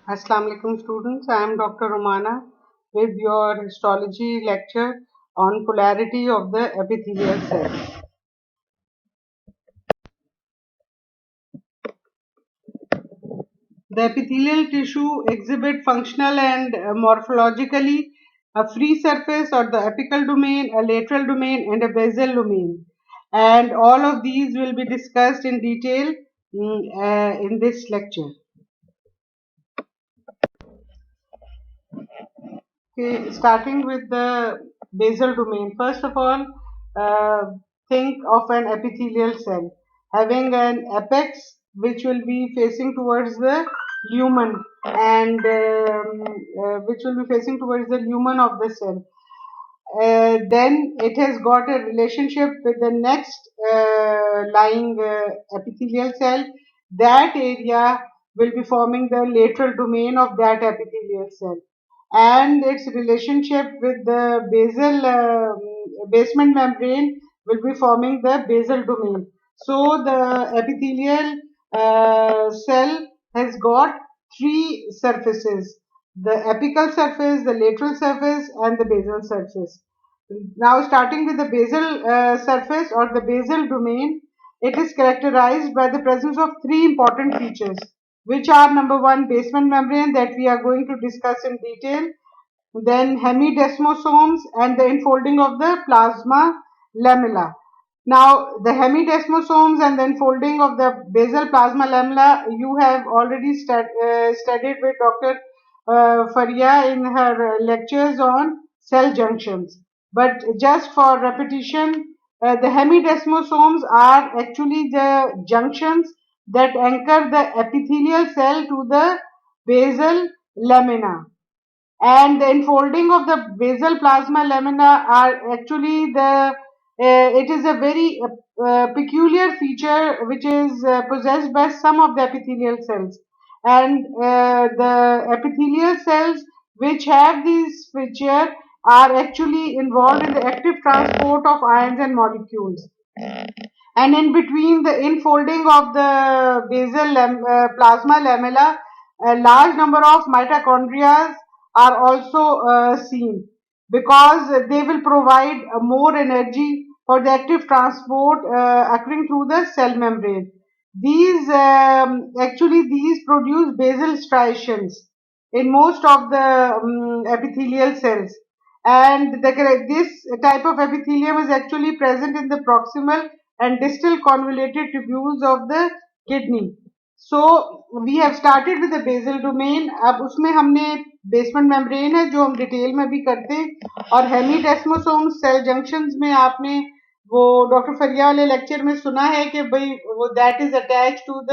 Assalamu alaikum students, I am Dr. Romana with your histology lecture on polarity of the epithelial cell. The epithelial tissue exhibit functional and morphologically a free surface or the apical domain, a lateral domain and a basal domain. And all of these will be discussed in detail in this lecture. Okay, starting with the basal domain. First of all, uh, think of an epithelial cell having an apex which will be facing towards the lumen and which will be facing towards the lumen of the cell. Then it has got a relationship with the next lying epithelial cell. That area will be forming the lateral domain of that epithelial cell, and its relationship with the basal basement membrane will be forming the basal domain. So the epithelial cell has got three surfaces: the apical surface, the lateral surface, and the basal surface. Now, starting with the basal surface or the basal domain, it is characterized by the presence of three important features, which are number one, basement membrane that we are going to discuss in detail, then hemidesmosomes and the enfolding of the plasma lamella. Now, the hemidesmosomes and the enfolding of the basal plasma lamella, you have already studied with Dr. Faria in her lectures on cell junctions. But just for repetition, the hemidesmosomes are actually the junctions that anchor the epithelial cell to the basal lamina, and the enfolding of the basal plasma lamina are actually it is a very peculiar feature which is possessed by some of the epithelial cells, and the epithelial cells which have these feature are actually involved in the active transport of ions and molecules, and in between the infolding of the plasma lamella, a large number of mitochondria are also seen, because they will provide more energy for the active transport occurring through the cell membrane. These actually these produce basal striations in most of the epithelial cells, and this type of epithelium is actually present in the proximal and distal convoluted tubules of the kidney. So we have started with the basal domain. अब उसमें हमने basement membrane है जो हम detail में भी करते हैं, और हेमीडेस्मोसोम सेल जंक्शंस में आपने वो डॉक्टर फरिया वाले लेक्चर में सुना है कि भाई वो that is attach to the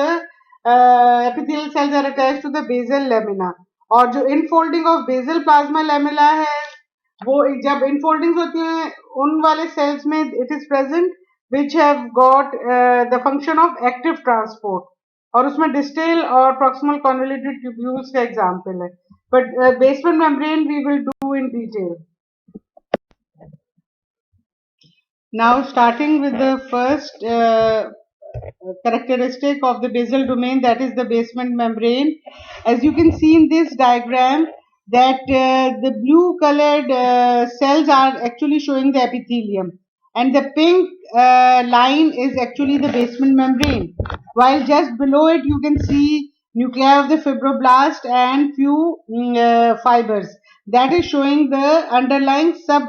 epithelial cells are attached to the basal lamina, और जो infolding of basal plasma lamella है वो जब इनफोल्डिंग्स होती हैं उन वाले सेल्स में it is present which have got the function of active transport, और उसमें डिस्टल और प्रॉक्सिमल कॉन्वोल्यूटेड ट्यूब्यूल्स का एग्जांपल है, but basement membrane we will do in detail. Now, starting with the first characteristic of the basal domain, that is the basement membrane. As you can see in this diagram, that the blue colored cells are actually showing the epithelium, and the pink line is actually the basement membrane, while just below it you can see nuclei of the fibroblast and few fibers that is showing the underlying sub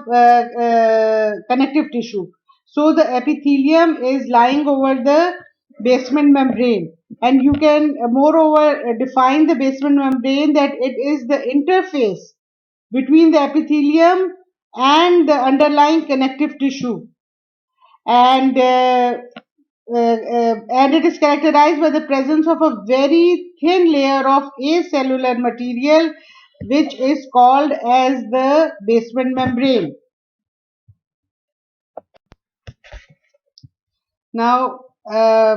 connective tissue. So the epithelium is lying over the basement membrane, and you can moreover define the basement membrane that it is the interface between the epithelium and the underlying connective tissue, and and it is characterized by the presence of a very thin layer of acellular material which is called as the basement membrane. Now,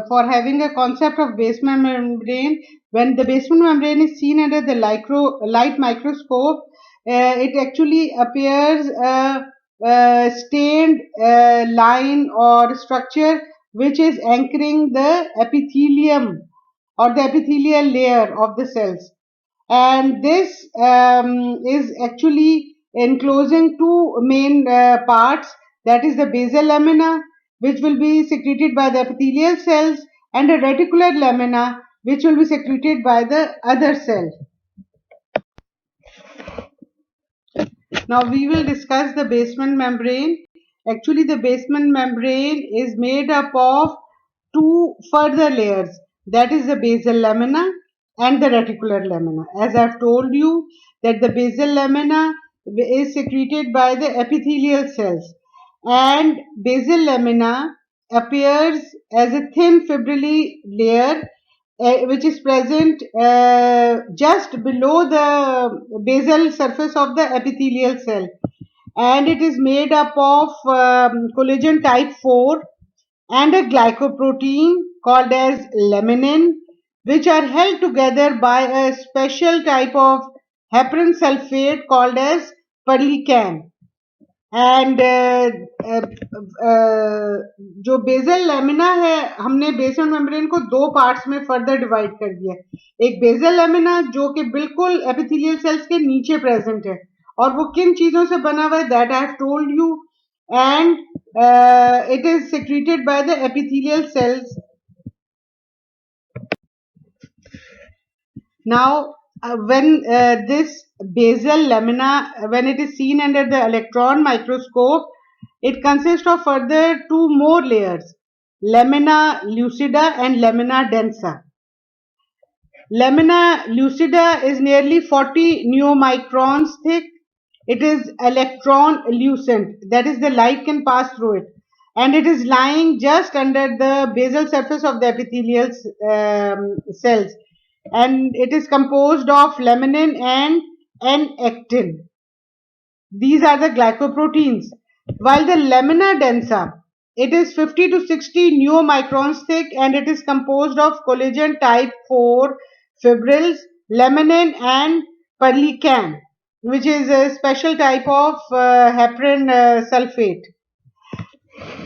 for having a concept of basement membrane, when the basement membrane is seen under the light microscope, it actually appears a stained line or structure which is anchoring the epithelium or the epithelial layer of the cells. and this is actually enclosing two main parts, that is the basal lamina, which will be secreted by the epithelial cells, and a reticular lamina, which will be secreted by the other cell. Now we will discuss the basement membrane. Actually, the basement membrane is made up of two further layers, that is the basal lamina and the reticular lamina. As I have told you that the basal lamina is secreted by the epithelial cells, and basal lamina appears as a thin fibrillary layer which is present just below the basal surface of the epithelial cell, and it is made up of collagen type 4 and a glycoprotein called as laminin, which are held together by a special type of heparin sulfate called as perlecan. And जो bezel lamina है, हमने basal membrane को दो parts में further divide कर दिया है। एक बेजल लेमिना जो कि बिल्कुल एपिथेलियल सेल्स के नीचे प्रेजेंट है, और वो किन चीजों से बना हुआ है that I have told you, and it is secreted by the epithelial cells. Now, when this basal lamina, when it is seen under the electron microscope, it consists of further two more layers, lamina lucida and lamina densa. Lamina lucida is nearly 40 neomicrons thick. It is electron lucent, that is, the light can pass through it, and it is lying just under the basal surface of the epithelial cells, and it is composed of laminin and N-actin. These are the glycoproteins. While the lamina densa, it is 50 to 60 neomicrons thick, and it is composed of collagen type 4 fibrils, laminin and perlecan, which is a special type of heparin sulfate.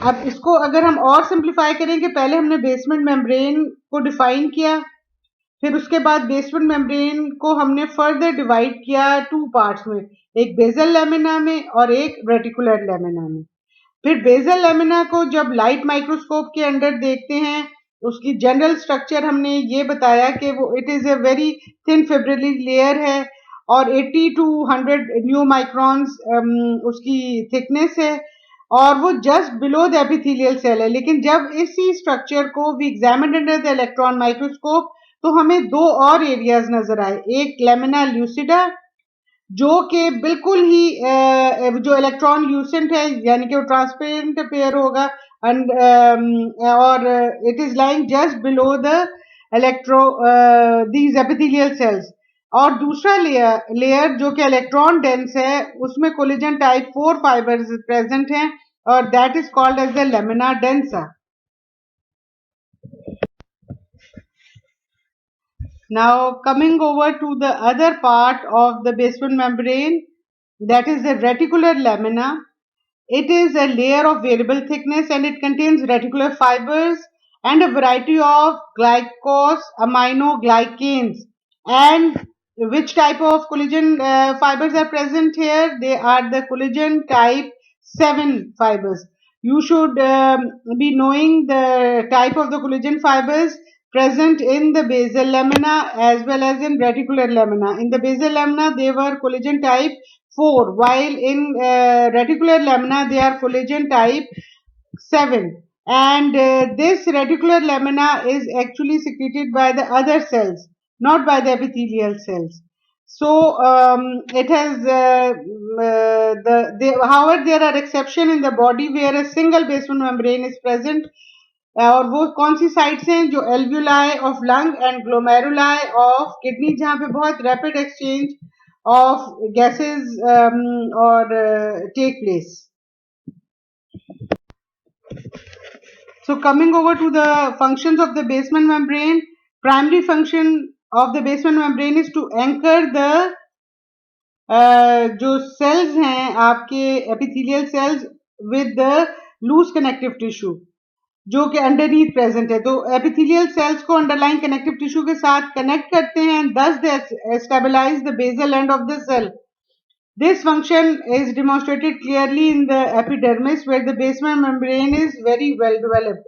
अब इसको अगर हम और simplify करें कि पहले हमने basement membrane को डिफाइन किया, फिर उसके बाद बेसमेंट मेम्ब्रेन को हमने फर्दर डिवाइड किया टू पार्ट्स में, एक बेजल लेमिना में और एक रेटिकुलर लेमिना में. फिर बेजल लेमिना को जब लाइट माइक्रोस्कोप के अंडर देखते हैं, उसकी जनरल स्ट्रक्चर हमने ये बताया कि वो it is a very thin fibrillary layer है और 80 टू 100 न्यू माइक्रॉन्स उसकी थिकनेस है, और वो just below the epithelial cell है. लेकिन जब इसी स्ट्रक्चर को we examine under the electron microscope तो हमें दो और एरियाज नजर आए, एक लेमिना ल्यूसिडा जो कि बिल्कुल ही जो इलेक्ट्रॉन ल्यूसेंट है, यानी कि वो ट्रांसपेरेंट पेयर होगा, और it is lying just below the electro these epithelial cells. और दूसरा लेयर जो कि इलेक्ट्रॉन डेंस है, उसमें कोलेजन टाइप 4 फाइबर्स प्रेजेंट हैं, और that is called as the lamina densa. Now coming over to the other part of the basement membrane, that is the reticular lamina. It is a layer of variable thickness and it contains reticular fibers and a variety of glycosaminoglycans. And which type of collagen fibers are present here? They are the collagen type 7 fibers. You should be knowing the type of the collagen fibers present in the basal lamina as well as in reticular lamina. In the basal lamina, they were collagen type 4, while in reticular lamina, they are collagen type 7. And this reticular lamina is actually secreted by the other cells, not by the epithelial cells. So it has however there are exceptions in the body where a single basement membrane is present. और वो कौन सी sites हैं? जो alveoli of lung and glomeruli of kidney, जहाँ पे बहुत rapid exchange of gases और take place. So coming over to the functions of the basement membrane, primary function of the basement membrane is to anchor the जो cells हैं आपके epithelial cells with the loose connective tissue. जो कि underneath present है। तो epithelial cells को underline connective tissue के साथ कनेक्ट करते हैं and thus they stabilise the basal end of the cell. This function is demonstrated clearly in the epidermis, where the basement membrane is very well developed.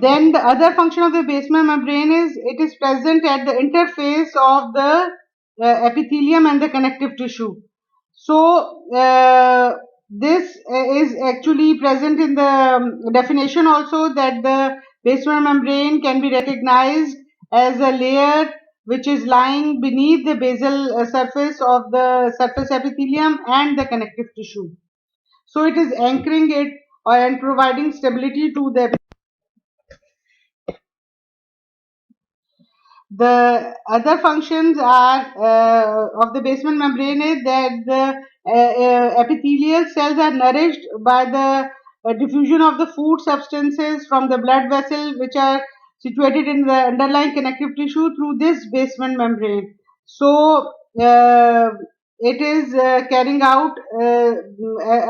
Then the other function of the basement membrane is it is present at the interface of the epithelium and the connective tissue. So this is actually present in the definition also, that the basement membrane can be recognized as a layer which is lying beneath the basal surface of the surface epithelium and the connective tissue. So it is anchoring it and providing stability to the. The other functions are of the basement membrane is that the epithelial cells are nourished by the diffusion of the food substances from the blood vessel, which are situated in the underlying connective tissue through this basement membrane. So it is carrying out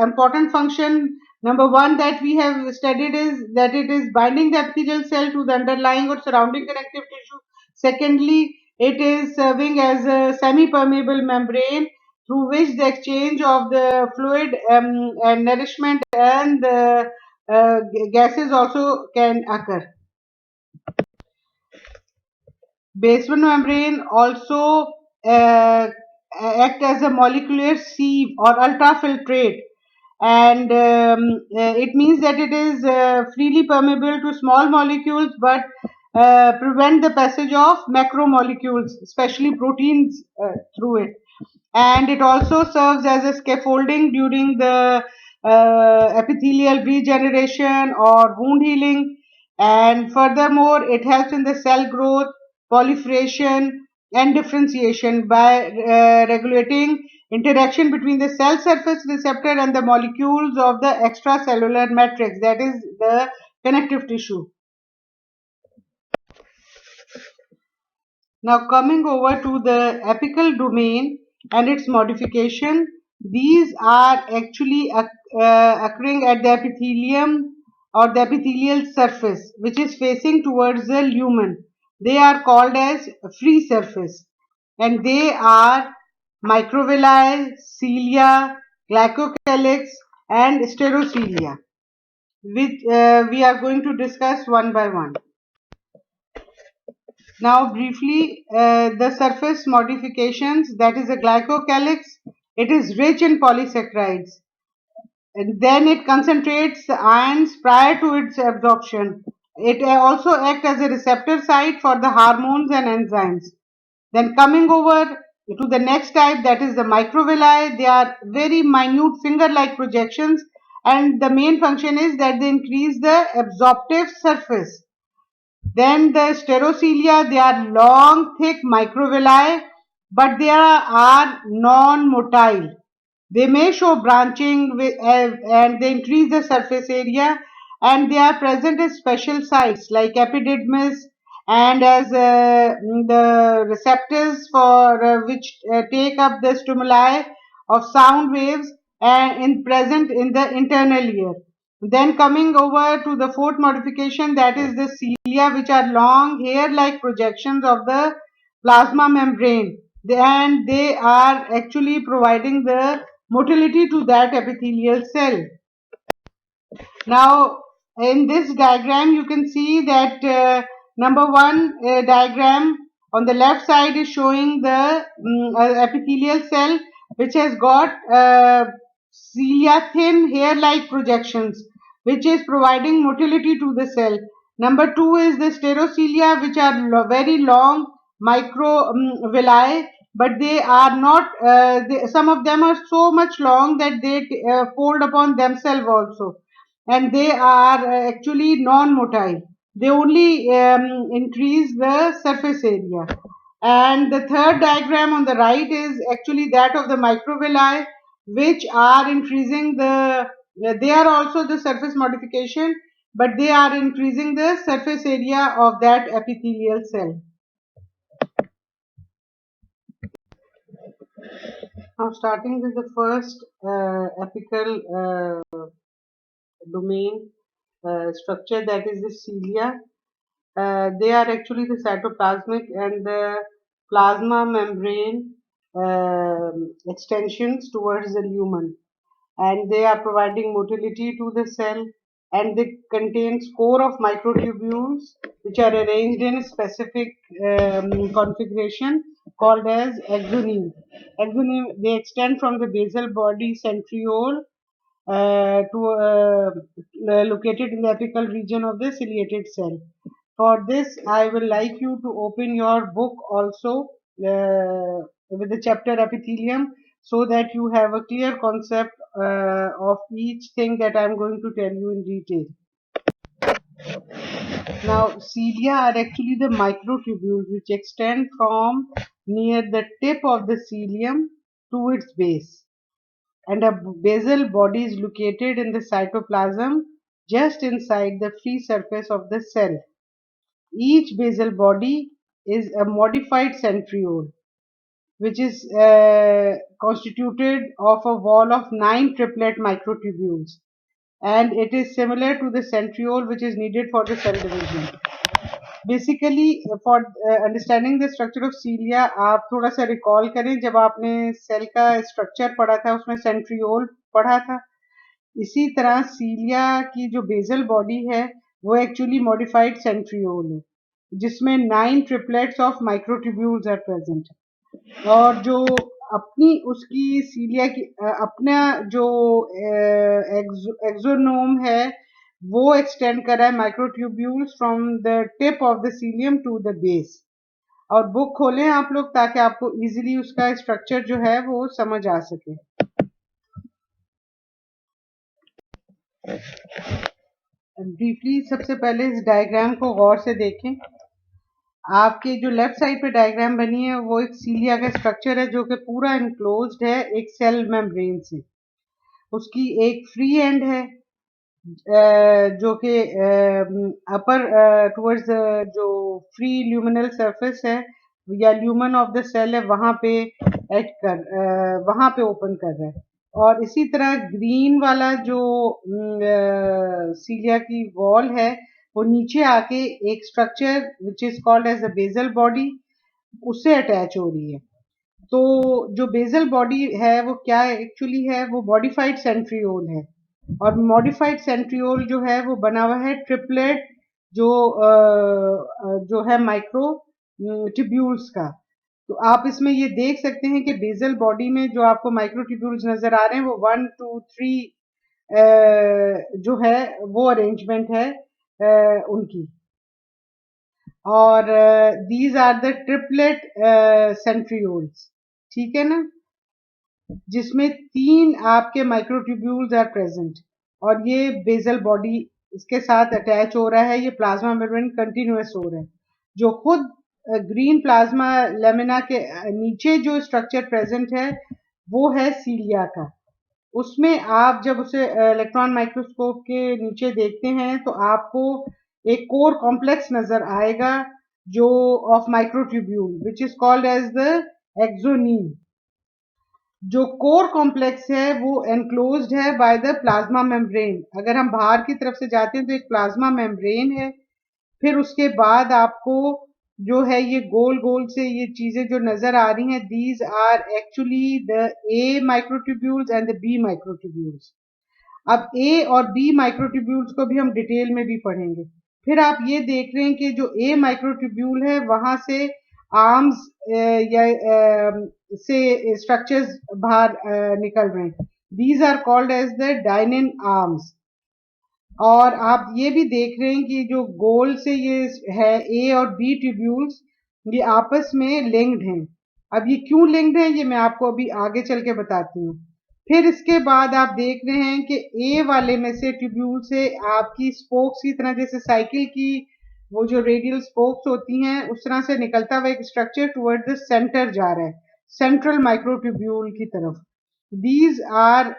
important function. Number one that we have studied is that it is binding the epithelial cell to the underlying or surrounding connective tissue. Secondly, it is serving as a semi-permeable membrane through which the exchange of the fluid and nourishment and the gases also can occur. Basement membrane also act as a molecular sieve or ultrafiltrate, and it means that it is freely permeable to small molecules but prevent the passage of macromolecules, especially proteins, through it. And it also serves as a scaffolding during the epithelial regeneration or wound healing. And furthermore, it helps in the cell growth, proliferation, and differentiation by regulating interaction between the cell surface receptor and the molecules of the extracellular matrix, that is the connective tissue. Now coming over to the apical domain and its modification, these are actually occurring at the epithelium or the epithelial surface, which is facing towards the lumen. They are called as free surface, and they are microvilli, cilia, glycocalyx, and sterocilia, which we are going to discuss one by one. Now briefly, the surface modifications, that is a glycocalyx, it is rich in polysaccharides, and then it concentrates the ions prior to its absorption. It also acts as a receptor site for the hormones and enzymes. Then coming over to the next type, that is the microvilli. They are very minute finger-like projections, and the main function is that they increase the absorptive surface. Then the sterocilia, they are long, thick microvilli, but they are non-motile. They may show branching and they increase the surface area, and they are present at special sites like epididymis and as the receptors for which take up the stimuli of sound waves and present in the internal ear. Then coming over to the fourth modification, that is the cilia, which are long hair-like projections of the plasma membrane, and they are actually providing the motility to that epithelial cell. Now, in this diagram, you can see that number one diagram on the left side is showing the epithelial cell which has got cilia, thin hair-like projections, which is providing motility to the cell. Number two is the sterocilia, which are very long microvilli, but they are not, some of them are so much long that they fold upon themselves also, and they are actually non-motile. They only increase the surface area. And the third diagram on the right is actually that of the microvilli, which are increasing the, they are also the surface modification, but they are increasing the surface area of that epithelial cell. Now, starting with the first apical domain structure, that is the cilia. They are actually the cytoplasmic and the plasma membrane extensions towards the lumen, and they are providing motility to the cell, and they contain core of microtubules which are arranged in a specific configuration called as axoneme. Axoneme, they extend from the basal body centriole located in the apical region of the ciliated cell. For this, I will like you to open your book also with the chapter epithelium, so that you have a clear concept of each thing that I am going to tell you in detail. Now, cilia are actually the microtubules which extend from near the tip of the cilium to its base, and a basal body is located in the cytoplasm just inside the free surface of the cell. Each basal body is a modified centriole, which is constituted of a wall of 9 triplet microtubules, and it is similar to the centriole which is needed for the cell division. Basically for understanding the structure of सीलिया, आप थोड़ा सा recall करें, जब आपने cell का structure पढ़ा था उसमें सेंट्रियोल पढ़ा था। इसी तरह सीलिया की जो बेसल बॉडी है वो एक्चुअली मॉडिफाइड सेंट्रियोल है, जिसमें 9 triplets of microtubules are present, और जो अपनी उसकी सीलिया की अपना जो एक्सोनोम है वो एक्सटेंड कर रहा है microtubules from the tip of the cilium to the base. और बुक खोलें आप लोग ताकि आपको इजीली उसका स्ट्रक्चर जो है वो समझ आ सके। ब्रीफली सबसे पहले इस डायग्राम को गौर से देखें। आपके जो लेफ्ट साइड पे डायग्राम बनी है वो एक सीलिया का स्ट्रक्चर है जो कि पूरा इनक्लोज्ड है एक सेल मेम्ब्रेन से। उसकी एक फ्री एंड है जो कि अपर टुवर्ड्स जो फ्री ल्यूमिनल सरफेस है या ल्यूमन ऑफ द सेल है वहां पे वहां पे ओपन कर रहा है। और इसी तरह ग्रीन वाला जो सीलिया की वॉल है वो नीचे आके एक structure which is called as a basal body उससे अटैच हो रही है। तो जो बेसल बॉडी है वो क्या एक्चुअली है, वो मॉडिफाइड सेंट्रियोल है, और मॉडिफाइड सेंट्रियोल जो है वो बना हुआ है ट्रिपलेट जो है माइक्रो ट्यूब्यूल्स का। तो आप इसमें ये देख सकते हैं कि बेसल बॉडी में जो आपको माइक्रोट्यूब्यूल्स नजर आ रहे हैं वो 1 2 3 जो है वो अरेंजमेंट है उनकी, और these are the triplet centrioles, ठीक है ना, जिसमें 3 आपके माइक्रोट्यूब्यूल्स आर प्रेजेंट, और ये बेसल बॉडी इसके साथ अटैच हो रहा है। ये प्लाज्मा मेम्ब्रेन कंटिन्यूअस हो रहा है। जो खुद ग्रीन प्लाज्मा लेमिना के नीचे जो स्ट्रक्चर प्रेजेंट है वो है सीलिया का। उसमें आप जब उसे इलेक्ट्रॉन माइक्रोस्कोप के नीचे देखते हैं तो आपको एक कोर कॉम्प्लेक्स नजर आएगा जो of microtubule which is called as the axoneme. जो कोर कॉम्प्लेक्स है वो एनक्लोज्ड है बाय द प्लाज्मा मेम्ब्रेन। अगर हम बाहर की तरफ से जाते हैं तो एक प्लाज्मा मेम्ब्रेन है, फिर उसके बाद आपको जो है ये गोल गोल से ये चीजें जो नजर आ रही हैं, these are actually the A microtubules and the B microtubules. अब ए और बी माइक्रोट्यूब्यूल्स को भी हम डिटेल में भी पढ़ेंगे। फिर आप ये देख रहे हैं कि जो ए माइक्रोट्यूब्यूल है वहां से आर्म्स या से स्ट्रक्चर्स बाहर निकल रहे हैं, these are called as the dynein arms. और आप ये भी देख रहे हैं कि जो गोल से ये है ए और बी ट्यूब्यूल्स ये आपस में लिंक्ड हैं। अब ये क्यों लिंक्ड हैं ये मैं आपको अभी आगे चल के बताती हूँ। फिर इसके बाद आप देख रहे हैं कि ए वाले में से ट्यूब्यूल से आपकी स्पोक्स की तरह, जैसे साइकिल की वो जो रेडियल स्पोक्स होती हैं उस तरह से निकलता हुआ एक स्ट्रक्चर टुवर्ड द सेंटर जा रहा है, सेंट्रल माइक्रोट्यूब्यूल की तरफ। These are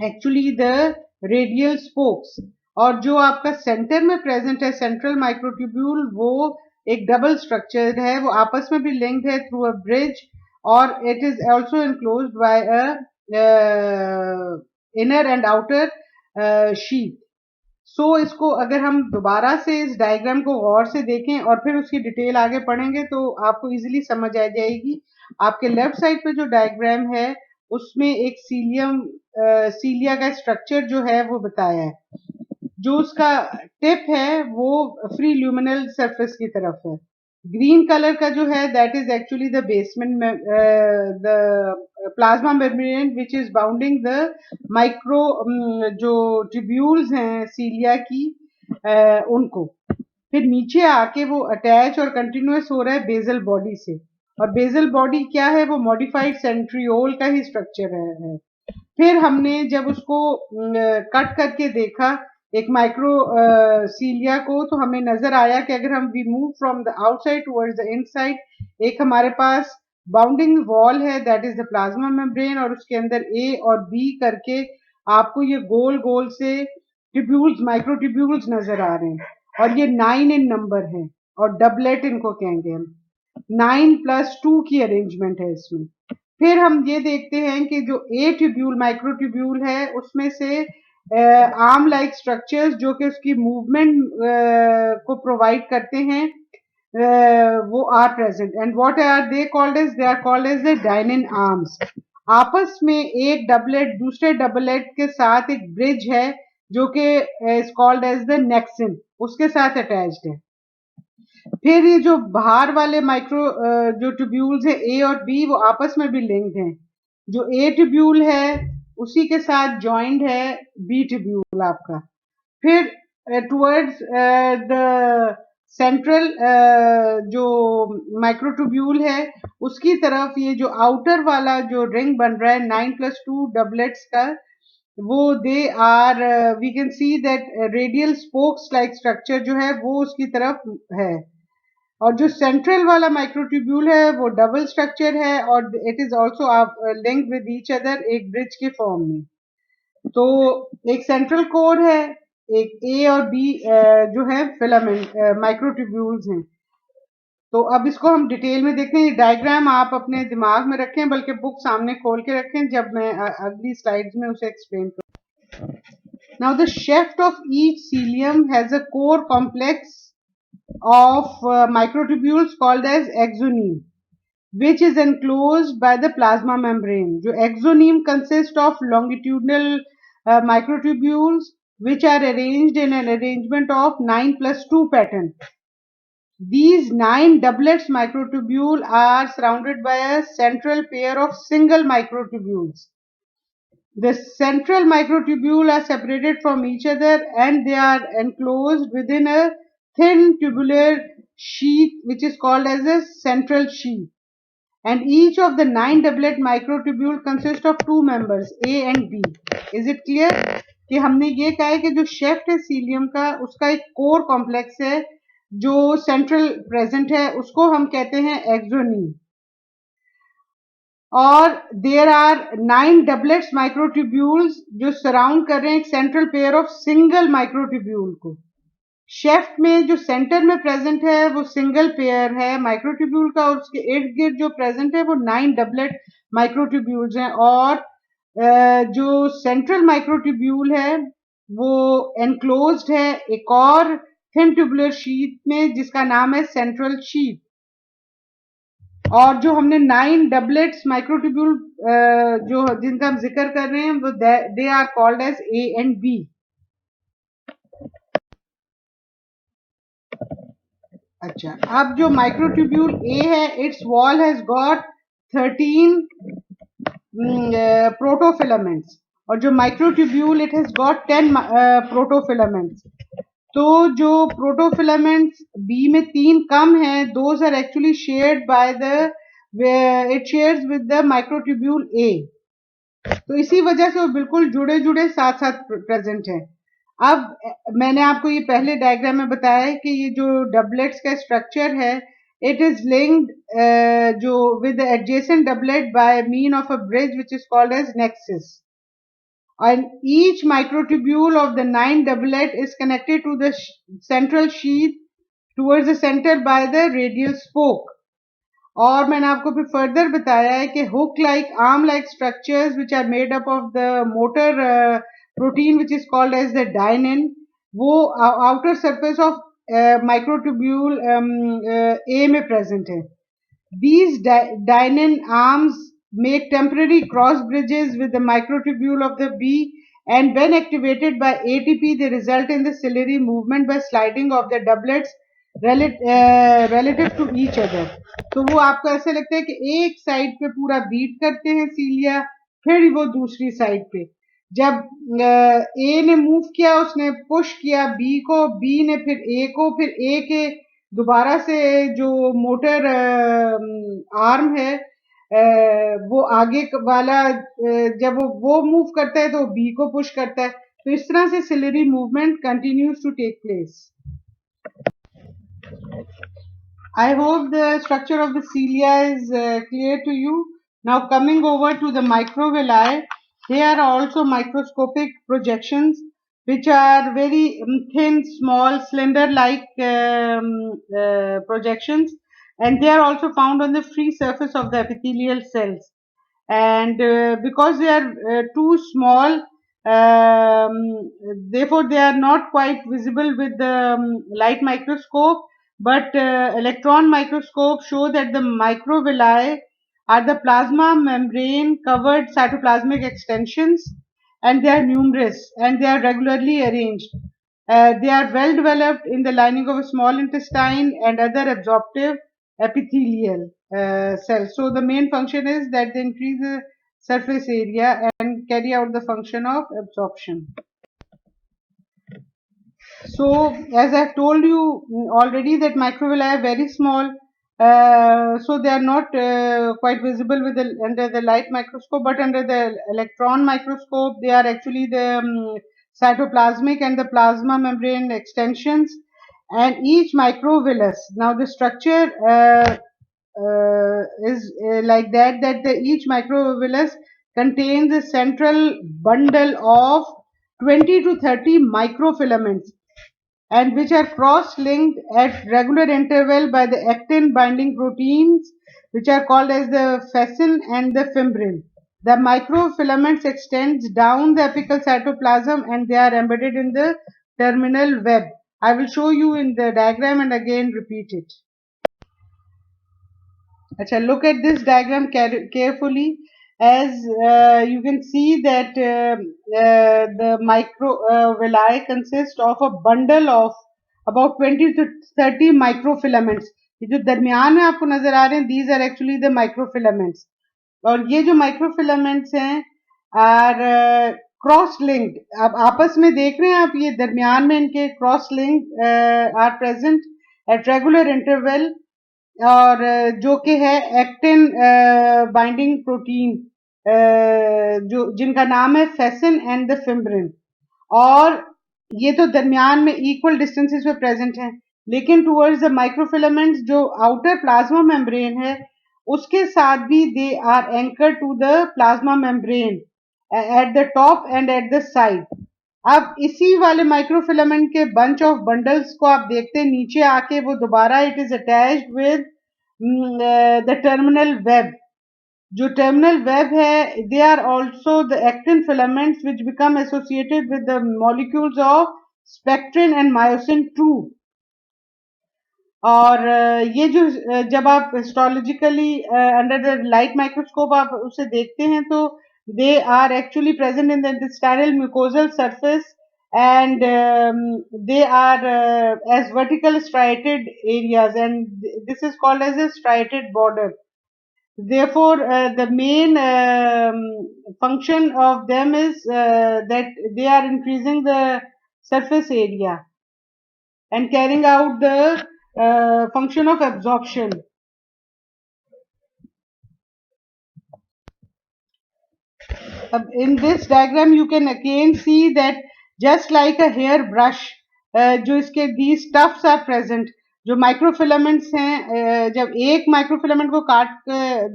actually the radial spokes. और जो आपका सेंटर में प्रेजेंट है सेंट्रल माइक्रोट्यूब्यूल वो एक डबल स्ट्रक्चर है, वो आपस में भी लिंक्ड है through a bridge, or it is also enclosed by a inner and outer sheath. सो इसको अगर हम दोबारा से इस डायग्राम को गौर से देखें और फिर उसकी डिटेल आगे पढ़ेंगे तो आपको इजीली समझ आ जाएगी। आपके लेफ्ट साइड पे जो डायग्राम है उसमें एक सीलिया का स्ट्रक्चर जो है वो बताया है। जो उसका टिप है वो फ्री ल्यूमिनल सरफेस की तरफ है। ग्रीन कलर का जो है that is actually the basement the plasma membrane which is bounding the micro जो ट्यूब्यूल्स हैं सीलिया की उनको। फिर नीचे आके वो अटैच और कंटिन्यूस हो रहा है बेजल बॉडी से, और बेजल बॉडी क्या है वो मॉडिफाइड सेंट्रियोल का ही स्ट्रक्चर है। फिर हमने जब उसको कट करके देखा एक माइक्रो सीलिया को, तो हमें नजर आया कि अगर हम we move from the outside towards the inside, एक हमारे पास बाउंडिंग वॉल है that is the plasma membrane, और उसके अंदर ए और बी करके आपको ये गोल गोल से ट्यूब्यूल्स माइक्रो ट्यूब्यूल्स नजर आ रहे हैं, और ये 9 इन नंबर है और डबलेट इनको कहेंगे हम। 9+2 की अरेंजमेंट है इसमें। फिर हम ये देखते हैं कि जो ए ट्यूब्यूल माइक्रो ट्यूब्यूल है उसमें से आर्म लाइक स्ट्रक्चर्स जो कि उसकी मूवमेंट को प्रोवाइड करते हैं वो are present, and what are they called as, they are called as the dynein arms. आपस में एक डबलेट दूसरे डबलेट के साथ एक ब्रिज है जो कि is called as the nexin, उसके साथ अटैच्ड है। फिर ये जो बाहर वाले माइक्रो जो ट्यूब्यूल्स है ए और बी वो आपस में भी लिंक्ड हैं। जो ए ट्यूब्यूल है उसी के साथ ज्वाइंट है बी ट्यूब्यूल आपका। फिर टुवर्ड्स द सेंट्रल जो माइक्रोट्यूब्यूल है उसकी तरफ ये जो आउटर वाला जो रिंग बन रहा है 9+2 डबलेट्स का, वो they are we can see that radial spokes like structure जो है वो उसकी तरफ है। और जो सेंट्रल वाला माइक्रोट्यूब्यूल है वो डबल स्ट्रक्चर है और it is also linked with each other एक ब्रिज के फॉर्म में। तो एक सेंट्रल कोर है, एक ए और बी जो है फिलामेंट माइक्रोट्यूब्यूल्स हैं। तो अब इसको हम डिटेल में देखते हैं। डायग्राम आप अपने दिमाग में रखें, बल्कि बुक सामने खोल के रखें जब मैं अगली स्लाइड्स में उसे एक्सप्लेन करूँ। Now the shaft of each cilium has a core complex of microtubules called as axoneme, which is enclosed by the plasma membrane. जो axoneme consists of longitudinal microtubules which are arranged in an arrangement of 9+2 pattern. These 9 doublets microtubule are surrounded by a central pair of single microtubules. The central microtubule are separated from each other and they are enclosed within a thin tubular sheath which is called as a central sheath. And each of the 9 doublet microtubule consists of 2 members A and B. Is it clear? कि हमने ये कहा है कि जो शेफ्ट है cilium का उसका एक कोर कॉम्प्लेक्स है जो सेंट्रल प्रेजेंट है, उसको हम कहते हैं एक्सोनीम। और देयर आर 9 डबलेट्स माइक्रोट्यूब्यूल्स जो सराउंड कर रहे हैं एक central pair of single microtubule को। शेफ्ट में जो सेंटर में प्रेजेंट है वो सिंगल पेयर है माइक्रोट्यूब्यूल का, और उसके इर्द गिर्द जो प्रेजेंट है वो 9 डबलेट माइक्रोट्यूब्यूल्स हैं। और जो सेंट्रल माइक्रोट्यूब्यूल है वो एनक्लोज्ड है एक और थिन ट्यूबुलर शीट में जिसका नाम है सेंट्रल शीट। और जो हमने 9 डबलेट्स माइक्रोट्यूब्यूल जो जिनका हम जिक्र कर रहे हैं वो they are called as A and B. अच्छा, अब जो माइक्रोट्यूब्यूल ए है its wall has got 13 protofilaments, और जो microtubule it has got 10 protofilaments. तो जो प्रोटोफिलामेंट्स बी में 3 कम है, those are actually shared by the it shares with the microtubule A. तो इसी वजह से वो बिल्कुल जुड़े जुड़े साथ साथ प्रेजेंट है। अब मैंने आपको ये पहले डायग्राम में बताया है कि ये जो डबलेट्स का स्ट्रक्चर है इट इज लिंक्ड जो with adjacent doublet by mean of a bridge which is called as nexus, and each microtubule of the 9 doublet is connected to the central sheath towards the center by the radial spoke. और मैंने आपको फिर further बताया है कि hook like arm like structures which are made up of the motor protein which is called as the dynein, वो outer surface of microtubule A में present है. These dynein arms make temporary cross bridges with the microtubule of the bee, and when activated by ATP, they result in the ciliary movement by sliding of the doublets relative to each other. तो वो आपको ऐसे लगता है कि एक side पे पूरा बीट करते हैं सीलिया, फिर वो दूसरी साइड पे. जब ए ने मूव किया, उसने पुश किया बी को, बी ने फिर ए को, फिर ए के दोबारा से जो मोटर आर्म है वो आगे वाला जब वो मूव करता है तो बी को पुश करता है. तो इस तरह से ciliary movement continues to take place. I hope the structure of the cilia is clear to you. Now coming over to the microvilli, they are also microscopic projections which are very thin, small, slender-like projections, and they are also found on the free surface of the epithelial cells. And because they are too small, therefore they are not quite visible with the light microscope, but electron microscope show that the microvilli are the plasma membrane covered cytoplasmic extensions, and they are numerous and they are regularly arranged. They are well developed in the lining of a small intestine and other absorptive epithelial cells. So the main function is that they increase the surface area and carry out the function of absorption. So as I've told you already that microvilli are very small, so they are not quite visible with under the light microscope, but under the electron microscope they are actually the cytoplasmic and the plasma membrane extensions, and each microvillus, now the structure is like that each microvillus contains a central bundle of 20 to 30 microfilaments, and which are cross-linked at regular interval by the actin binding proteins which are called as the fascin and the fibrin. The microfilaments extends down the apical cytoplasm and they are embedded in the terminal web. I will show you in the diagram and again repeat it. Achha, look at this diagram carefully. As you can see that the microvilli consist of a bundle of about 20 to 30 microfilaments. ये जो दरमियान में आपको नजर आ रहे हैं, these are actually the microfilaments. और ये जो microfilaments हैं are cross linked. अब आपस में देख रहे हैं आप, ये दरमियान में इनके cross linked are present at regular interval, और जो कि है एक्टिन बाइंडिंग प्रोटीन जो जिनका नाम है फैसिन एंड द फिब्रिन, और ये तो दरमियान में इक्वल डिस्टेंसेस पे प्रेजेंट हैं, लेकिन टुवर्ड्स द माइक्रोफिलामेंट्स जो आउटर प्लाज्मा मेम्ब्रेन है उसके साथ भी they are anchor to the plasma membrane at the top and at the side. अब इसी वाले माइक्रोफिलामेंट के बंच ऑफ बंडल्स को आप देखते हैं नीचे आके वो दोबारा it is attached with the terminal web. जो टर्मिनल वेब है they are also the actin filaments which become associated with the molecules of spectrin and myosin 2. और ये जो जब आप histologically under the light microscope आप उसे देखते हैं तो they are actually present in the intestinal mucosal surface, and they are as vertical striated areas, and this is called as a striated border. Therefore the main function of them is that they are increasing the surface area and carrying out the function of absorption. In this diagram you can again see that just like a hair brush, जो इसके these tufts are present. जो microfilaments हैं, जब एक microfilament को काट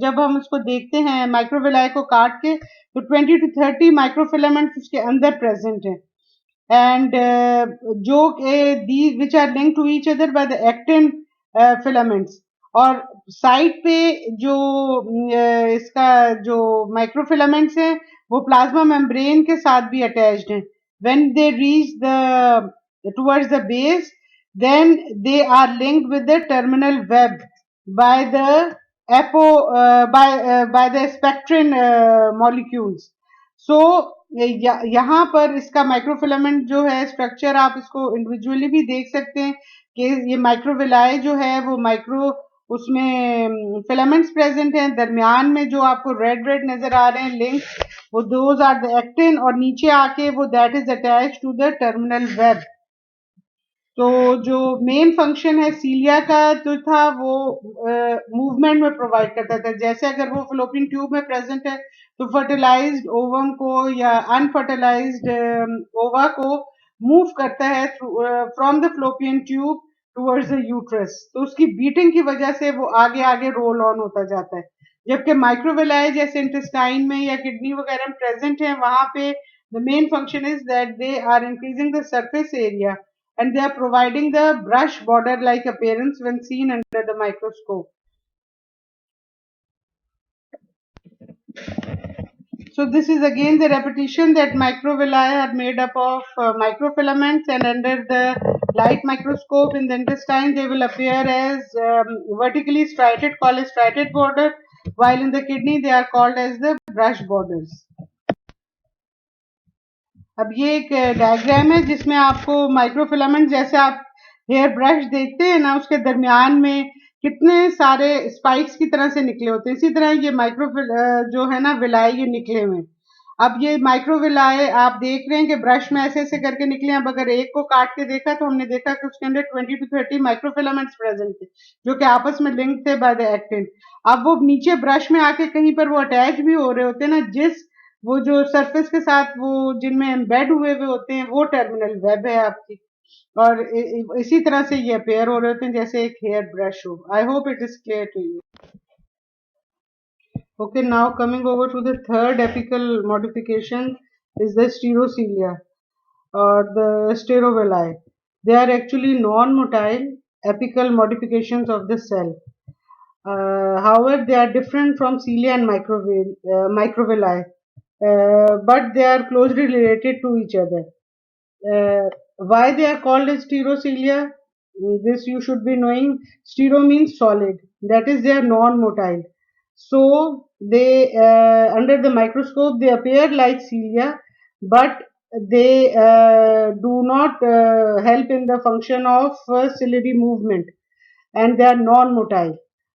जब हम उसको देखते हैं माइक्रोविलाई को काट के, तो 20 to 30 माइक्रोफिलामेंट्स उसके अंदर प्रेजेंट हैं, and जो these which are linked to each other by the actin filaments. और साइड पे जो इसका जो माइक्रोफिलामेंट्स है वो प्लाज्मा मेम्ब्रेन के साथ भी अटैच्ड हैं. When they reach towards the base, then they are linked with the terminal web by the by the spectrin molecules. So यहाँ पर इसका माइक्रोफिलामेंट जो है स्ट्रक्चर आप इसको इंडिविजुअली भी देख सकते हैं कि ये माइक्रोविलाय जो है वो माइक्रो उसमें फिलामेंट्स प्रेजेंट हैं. दरमियान में जो आपको रेड रेड नजर आ रहे हैं लिंक, वो दोज आर द एक्टिन, और नीचे आके वो that is attach to the terminal web. तो जो मेन फंक्शन है सीलिया का जो था वो मूवमेंट में प्रोवाइड करता था. जैसे अगर वो फ्लोपियन ट्यूब में प्रेजेंट है तो फर्टिलाइज्ड ओवम को या अनफर्टिलाइज्ड ओवा को मूव करता है from the fallopian tube towards the uterus. तो उसकी बीटिंग की वजह से वो आगे आगे रोल ऑन होता जाता है. जबकि माइक्रोविलाय जैसे इंटेस्टाइन में या किडनी वगैरह में प्रेजेंट है, वहां पे the main function is that they are increasing the surface area and they are providing the brush border like appearance when seen under the microscope. So this is again the repetition that microvilli are made up of microfilaments, and under the light microscope in the intestine they will appear as vertically striated, called as striated border, while in the kidney they are called as the brush borders. अब ये एक diagram है जिसमें आपको microfilament, जैसे आप hair brush देखते हैं ना, उसके दरमियान में कितने सारे स्पाइक्स की तरह से निकले होते हैं, इसी तरह ये जो है ना विलाय ये निकले हुए हैं. अब ये माइक्रोविलाय आप देख रहे हैं कि ब्रश में ऐसे ऐसे करके निकले. अब अगर एक को काट के देखा तो हमने देखा कि उसके अंदर 20 to 30 माइक्रोफिलामेंट्स प्रेजेंट थे जो कि आपस में लिंक थे बाय द एक्टिन. अब वो नीचे ब्रश में आके कहीं पर वो अटैच भी हो रहे होते हैं ना, जिस वो जो सरफेस के साथ वो जिनमें एम्बेड हुए हुए होते हैं वो टर्मिनल वेब है आपकी. और इसी तरह से ये अपेयर हो रहे होते हैं जैसे एक हेयर ब्रश हो. I hope it is clear to you. Okay, now coming over to the third apical modification is the stereocilia or the sterovilli. They are actually non-motile apical modifications of the cell. However, they are different from cilia and microvilli, but they are closely related to each other. Why they are called as stereocilia? This you should be knowing. Stero means solid, that is they are non-motile. So they under the microscope they appear like cilia, but they do not help in the function of ciliary movement, and they are non-motile.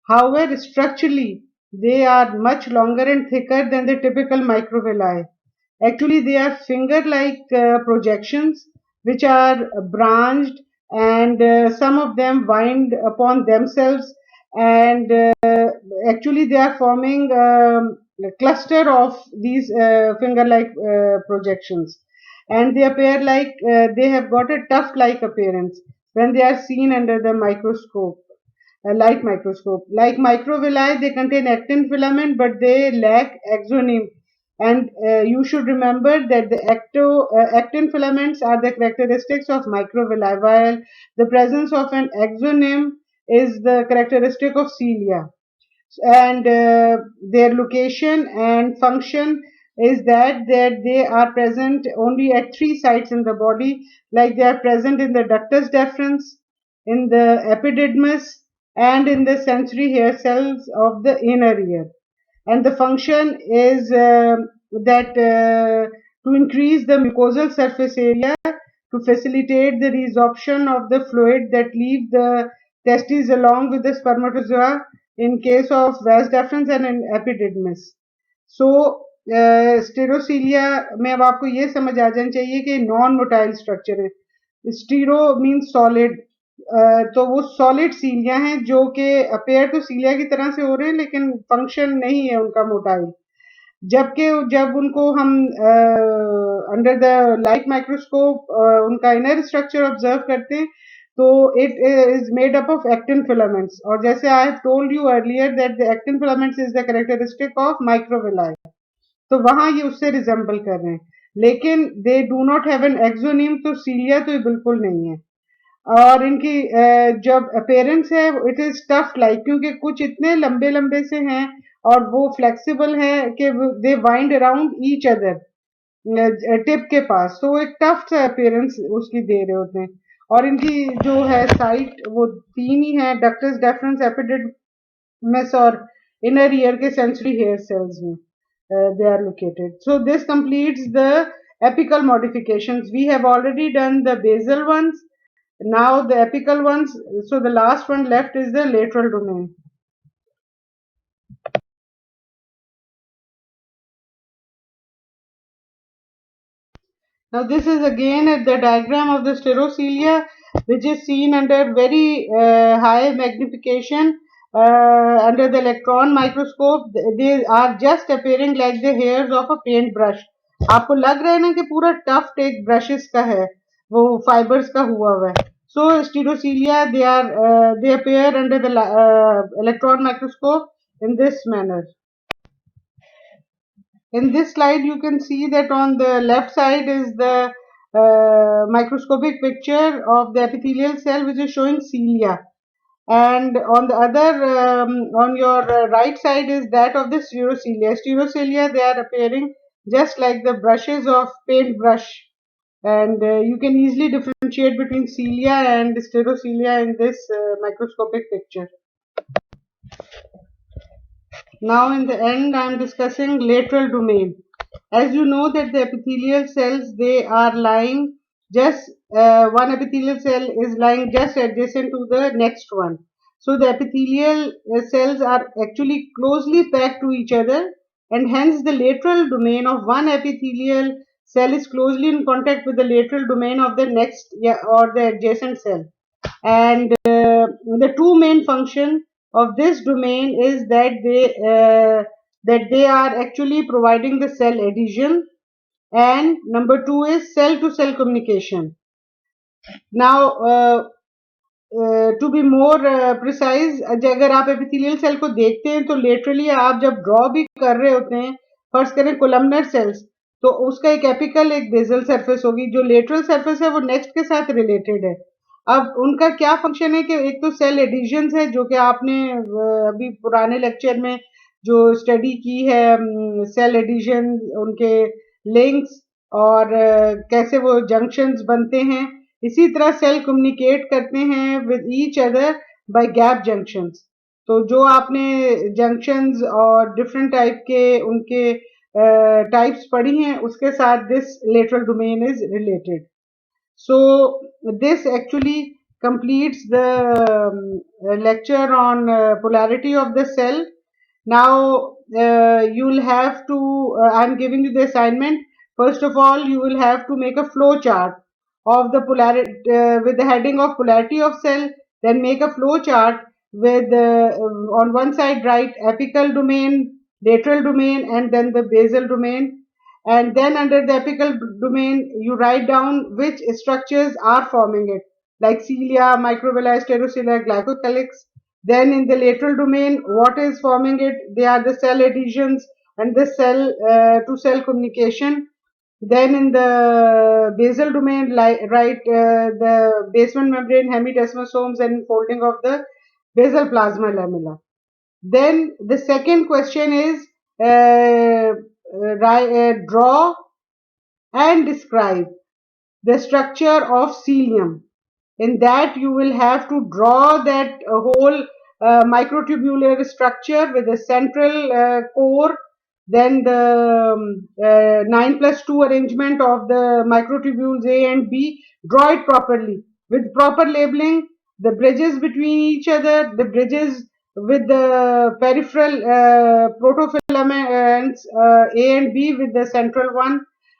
However, structurally they are much longer and thicker than the typical microvilli. Actually, they are finger-like projections which are branched, and some of them wind upon themselves, and actually they are forming a cluster of these finger-like projections, and they appear like they have got a tuft-like appearance when they are seen under the microscope. Light microscope. Like microvilli, they contain actin filament, but they lack axoneme. And you should remember that the actin filaments are the characteristics of microvilli, while the presence of an axoneme is the characteristic of cilia. And their location and function is that they are present only at 3 sites in the body, like they are present in the ductus deferens, in the epididymis, and in the sensory hair cells of the inner ear. And the function is that to increase the mucosal surface area, to facilitate the resorption of the fluid that leave the testes along with the spermatozoa in case of vas deferens and in epididymis. So स्टेरोसीलिया में अब आपको ये समझ आ जाना चाहिए कि non motile structure है. Stereo means solid, तो वो सॉलिड सीलिया हैं जो कि अपेयर तो सीलिया की तरह से हो रहे हैं लेकिन फंक्शन नहीं है उनका मोटाइल. जबकि जब उनको हम अंडर द लाइट माइक्रोस्कोप उनका इनर स्ट्रक्चर ऑब्जर्व करते हैं तो it is made up of actin filaments. और जैसे I have told you earlier that the actin filaments is the characteristic of microvilli, तो वहां ये उससे रिजेंबल कर रहे हैं, लेकिन they do not have an axoneme. तो सीलिया तो ये बिल्कुल नहीं है. और इनकी जब अपेयरेंस है इट इज टफ लाइक, क्योंकि कुछ इतने लंबे लंबे से हैं और वो फ्लेक्सिबल है कि they wind around each other tip के पास, तो एक टफ सा अपेयरेंस उसकी दे रहे होते हैं। और इनकी जो है साइट वो तीन ही है, डक्टस डेफरेंस एपिडिडमिस और इनर ईयर के सेंसरी हेयर सेल्स में they are located. So this completes the apical modifications. We have already done the basal ones. Now the apical ones. So the last one left is the lateral domain. Now this is again the diagram of the sterocelia, which is seen under very high magnification under the electron microscope. They are just appearing like the hairs of a paint brush. आपको लग रहा है ना कि पूरा tuft एक brushes का है, वो फाइबर्स का हुआ हुआ है. So sterocelia, they appear under the electron microscope in this manner. In this slide, you can see that on the left side is the microscopic picture of the epithelial cell, which is showing cilia. And on the other, on your right side is that of the stereocilia. Stereocilia, they are appearing just like the brushes of paintbrush. And you can easily differentiate between cilia and stereocilia in this microscopic picture. Now in the end, I am discussing lateral domain. As you know that the epithelial cells, they are lying just, one epithelial cell is lying just adjacent to the next one. So the epithelial cells are actually closely packed to each other, and hence the lateral domain of one epithelial cell is closely in contact with the lateral domain of the next, yeah, or the adjacent cell. And the two main function of this domain is that they are actually providing the cell adhesion, and number two is cell to cell communication. Now to be more precise, अगर आप epithelial cell को देखते हैं तो laterally आप जब draw भी कर रहे होते हैं, फर्स्ट करें कोलमनर सेल्स, तो उसका एक एपिकल एक बेजल सरफेस होगी, जो लेटरल सरफेस है वो नेक्स्ट के साथ रिलेटेड है. अब उनका क्या फंक्शन है कि एक तो सेल एडिशंस है, जो कि आपने अभी पुराने लेक्चर में जो स्टडी की है, सेल एडिशन, उनके लिंक्स और कैसे वो जंक्शंस बनते हैं. इसी तरह सेल कम्युनिकेट करते हैं with each other by gap junctions. तो जो आपने जंक्शंस और डिफरेंट टाइप के उनके टाइप्स पढ़ी हैं, उसके साथ this lateral domain is related. So this actually completes the lecture on polarity of the cell. Now you'll have to, I'm giving you the assignment. First of all, you will have to make a flow chart of the polarity with the heading of polarity of cell. Then make a flow chart with on one side write apical domain, lateral domain, and then the basal domain. And then under the apical domain, you write down which structures are forming it, like cilia, microvilli, stereocilia, glycocalyx. Then in the lateral domain, what is forming it? They are the cell adhesions and the cell to cell communication. Then in the basal domain, write the basement membrane, hemidesmosomes, and folding of the basal plasma lamella. Then the second question is draw and describe the structure of cilium. In that you will have to draw that whole microtubular structure with a central core, then the 9 plus 2 arrangement of the microtubules A and B. Draw it properly with proper labeling, the bridges between each other, the bridges with the peripheral protofilaments A and B with the central one,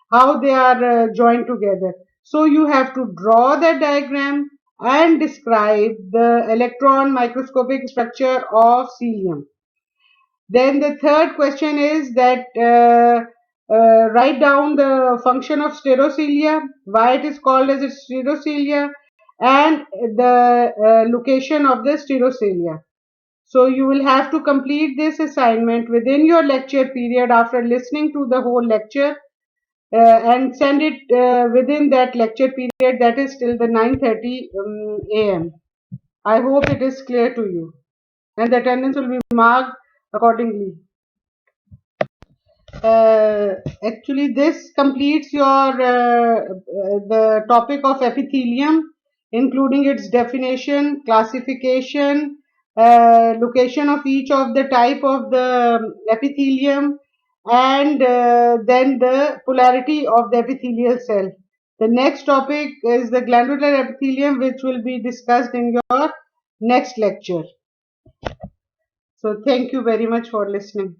how they are joined together. So you have to draw the diagram and describe the electron microscopic structure of cilium. Then the third question is that write down the function of stereocilia, why it is called as a stereocilia, and the location of the stereocilia. So you will have to complete this assignment within your lecture period after listening to the whole lecture. and send it within that lecture period, that is till the 9:30 a.m. I hope it is clear to you, and the attendance will be marked accordingly. Actually, this completes your the topic of epithelium, including its definition, classification, location of each of the type of the epithelium, and then the polarity of the epithelial cell. The next topic is the glandular epithelium, which will be discussed in your next lecture. So, thank you very much for listening.